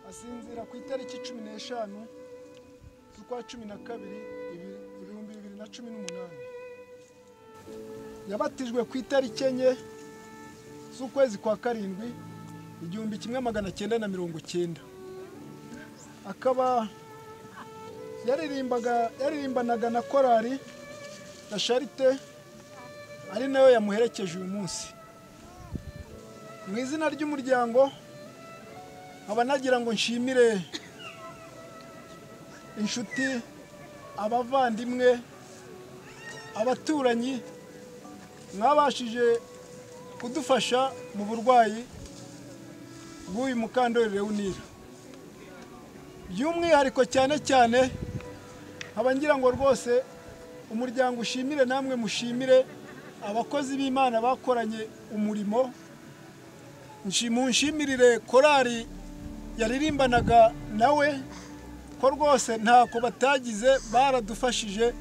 asinzira ku itariki 15 z'ukwa 12 2018. Yabatijwe ku itariki 4 z'ukwezi kwa 7 1990. Akaba yaririmbanaga na korali na Charite, ari nayo yamuherekeje uyu munsi. Mu izina ry'umuryango abanagira ngo nshimire inshuti, abavandimwe, abaturanyi mwabashije kudufasha mu burwayi bw'uyu Mukandori Leonira. By'umwihariko cyane abangira ngo rwose umuryango ushimire, namwe mushimire abakozi b'Imana bakoranye umurimo. Nshimirire korali yaririmbanaga nawe ko rwose ntako batagize, baradufashije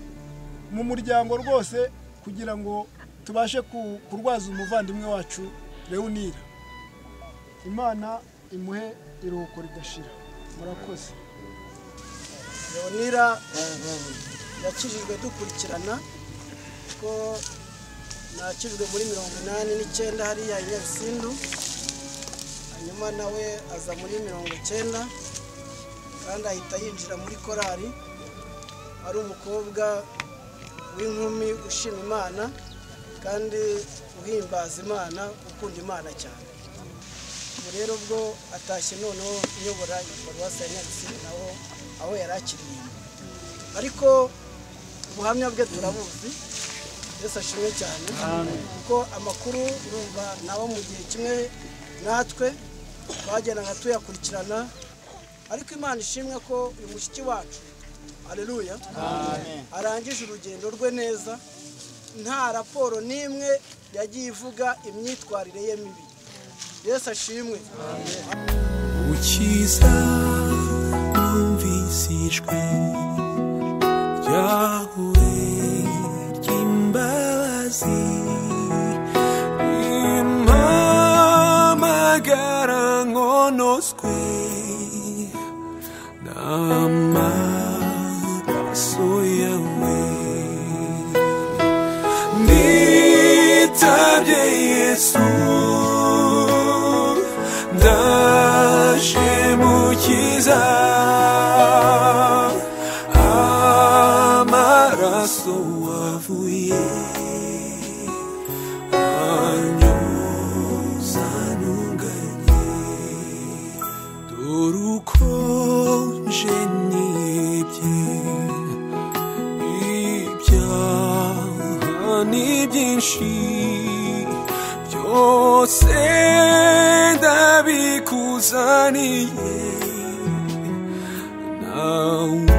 mu muryango rwose kugira ngo tubashe kurwaza umuvandimwe wacu Leonira. Imana imuhe iruhuko ridashira. Murakoze. Leonira yakijijwe dukurikirana ko nakijwe muri 89 hariya i Nyabisindu, hanyuma nawe aza muri 90 kandi ahita yinjira muri korali. Ari umukobwa w'inkumi ushima Imana kandi uhimbaza Imana, ukunda Imana cyane. Ubu rero bwo atashye noneho nyobora Paruwasi ya Nyabisindu naho aho yarakiriye. Ariko ubuhamya bwe turabuzi, Yesu ashimwe cyane, kuko amakuru urumva nawo mu gihe kimwe natwe twagenda tuyakurikirana. Ariko Imana ishimwe ko uyu mushiki wacu, haleluya, arangije urugendo rwe neza, nta raporo n'imwe yagiye ivuga imyitwarire ye mibi. Yesu ashimwe. Ukiza numvisijwe ryawe ry'imbabazi, impamagara nkonoswe n'amaraso yawe. Nitabye Yesu, ndaje mukiza, amaraso wavuye anyoza ntunganye. Dore uko nje nibye, ibyaha ni byinshi, byose ndabikuzaniye, nawe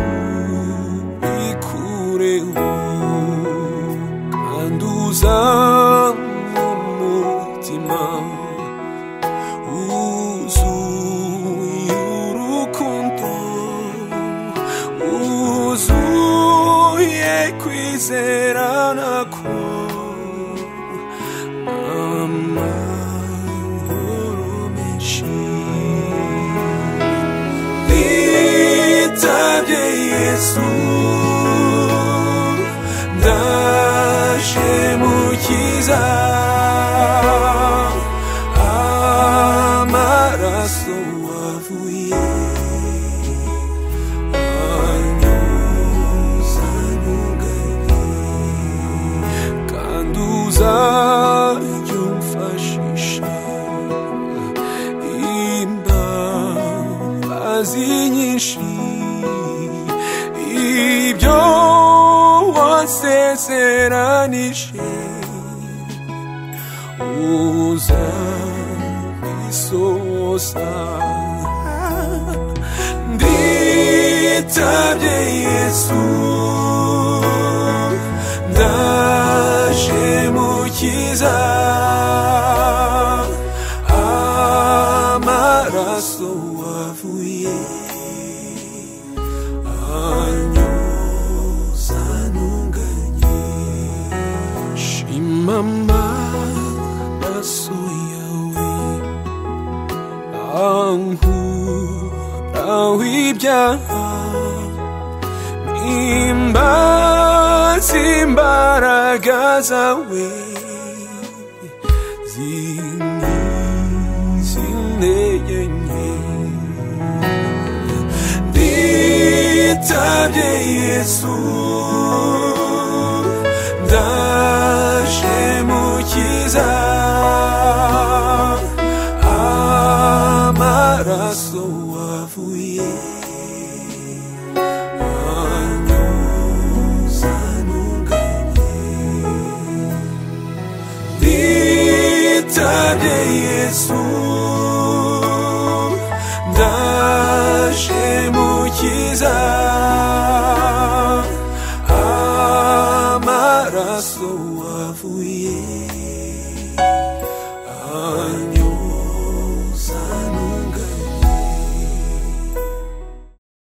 ubikureho, kanduza umutima wuzuye urukundo, wuzuye kwizerana ko nitabye Yesu, ndaje mukiza, amaraso wavuye anyoza ntunganye, kanduza yumfashisha imbabazi nyinshi, ibyo wasezeranije uzabisohoza. Nditabye Yesu, ndaje mukiza, amaraso wavuye anyoza ntunganye. Shima amaraso yawe aho ibyaha imbazi imbaraga zawe zinkiza intege nke nditabye Yesu ndaje mukiza amaraso wavuye anyuza ntunganye nditabye Yesu ndaje mukiza amaraso